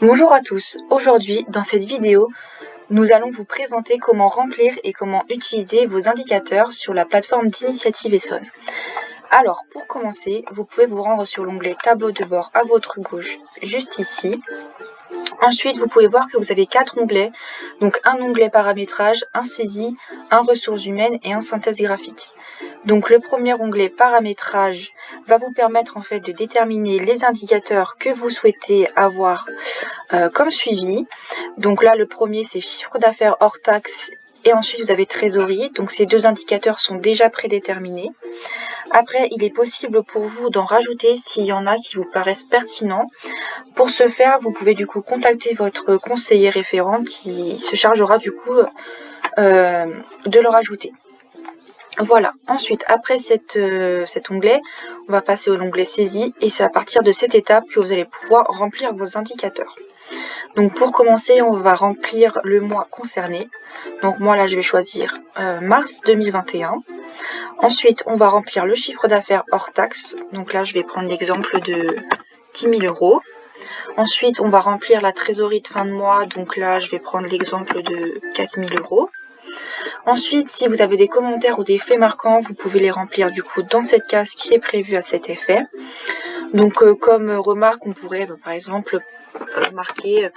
Bonjour à tous, aujourd'hui dans cette vidéo, nous allons vous présenter comment remplir et comment utiliser vos indicateurs sur la plateforme d'Initiative Essonne. Alors pour commencer, vous pouvez vous rendre sur l'onglet tableau de bord à votre gauche, juste ici. Ensuite, vous pouvez voir que vous avez 4 onglets, donc un onglet paramétrage, un saisie, un ressources humaines et un synthèse graphique. Donc le premier onglet paramétrage va vous permettre en fait de déterminer les indicateurs que vous souhaitez avoir comme suivi. Donc là le premier c'est chiffre d'affaires hors taxe et ensuite vous avez trésorerie. Donc ces deux indicateurs sont déjà prédéterminés. Après il est possible pour vous d'en rajouter s'il y en a qui vous paraissent pertinents. Pour ce faire vous pouvez du coup contacter votre conseiller référent qui se chargera du coup de le rajouter. Voilà, ensuite après cet onglet, on va passer au l'onglet saisie et c'est à partir de cette étape que vous allez pouvoir remplir vos indicateurs. Donc pour commencer, on va remplir le mois concerné. Donc moi là je vais choisir mars 2021. Ensuite on va remplir le chiffre d'affaires hors taxe. Donc là je vais prendre l'exemple de 10 000 euros. Ensuite on va remplir la trésorerie de fin de mois. Donc là je vais prendre l'exemple de 4 000 euros. Ensuite, si vous avez des commentaires ou des faits marquants, vous pouvez les remplir du coup dans cette case qui est prévue à cet effet. Donc comme remarque, on pourrait par exemple marquer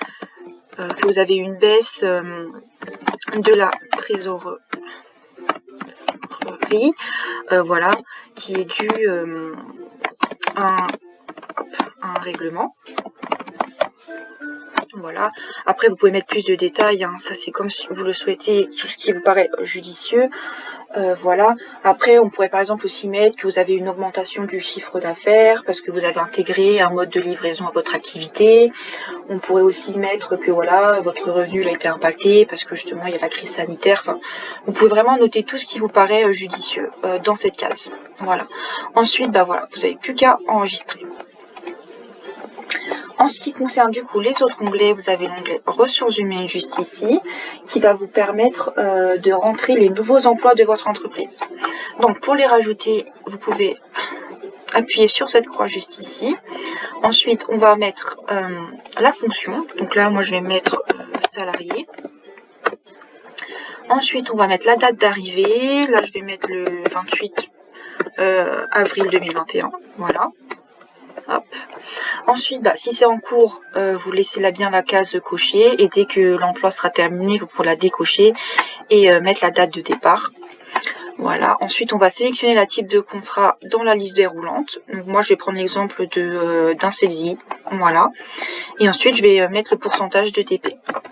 que vous avez une baisse de la trésorerie, voilà, qui est due à un règlement. Voilà. Après, vous pouvez mettre plus de détails, hein. Ça c'est comme si vous le souhaitez, tout ce qui vous paraît judicieux. Voilà. Après, on pourrait par exemple aussi mettre que vous avez une augmentation du chiffre d'affaires parce que vous avez intégré un mode de livraison à votre activité. On pourrait aussi mettre que voilà, votre revenu a été impacté parce que justement il y a la crise sanitaire. Enfin, vous pouvez vraiment noter tout ce qui vous paraît judicieux dans cette case. Voilà. Ensuite, voilà, vous n'avez plus qu'à enregistrer. En ce qui concerne du coup les autres onglets, vous avez l'onglet ressources humaines juste ici, qui va vous permettre de rentrer les nouveaux emplois de votre entreprise. Donc pour les rajouter, vous pouvez appuyer sur cette croix juste ici. Ensuite, on va mettre la fonction. Donc là, moi je vais mettre salarié. Ensuite, on va mettre la date d'arrivée. Là, je vais mettre le 28 avril 2021. Voilà. Hop. Ensuite, si c'est en cours, vous laissez là bien la case cochée et dès que l'emploi sera terminé, vous pourrez la décocher et mettre la date de départ. Voilà. Ensuite, on va sélectionner la type de contrat dans la liste déroulante. Donc moi, je vais prendre l'exemple d'un CDI. Voilà. Et ensuite, je vais mettre le pourcentage de TP. Hop.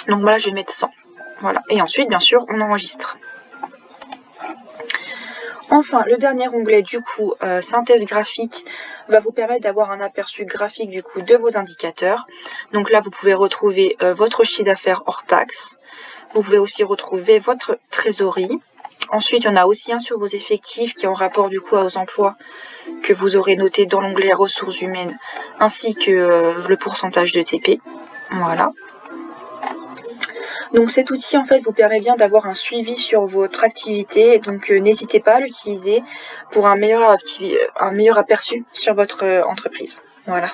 Donc voilà, je vais mettre 100. Voilà. Et ensuite, bien sûr, on enregistre. Enfin, le dernier onglet du coup, synthèse graphique, va vous permettre d'avoir un aperçu graphique du coup de vos indicateurs. Donc là, vous pouvez retrouver votre chiffre d'affaires hors taxe. Vous pouvez aussi retrouver votre trésorerie. Ensuite, il y en a aussi un sur vos effectifs qui est en rapport du coup aux emplois que vous aurez noté dans l'onglet ressources humaines, ainsi que le pourcentage de TP. Voilà. Donc cet outil en fait vous permet bien d'avoir un suivi sur votre activité, donc n'hésitez pas à l'utiliser pour un meilleur aperçu sur votre entreprise. Voilà.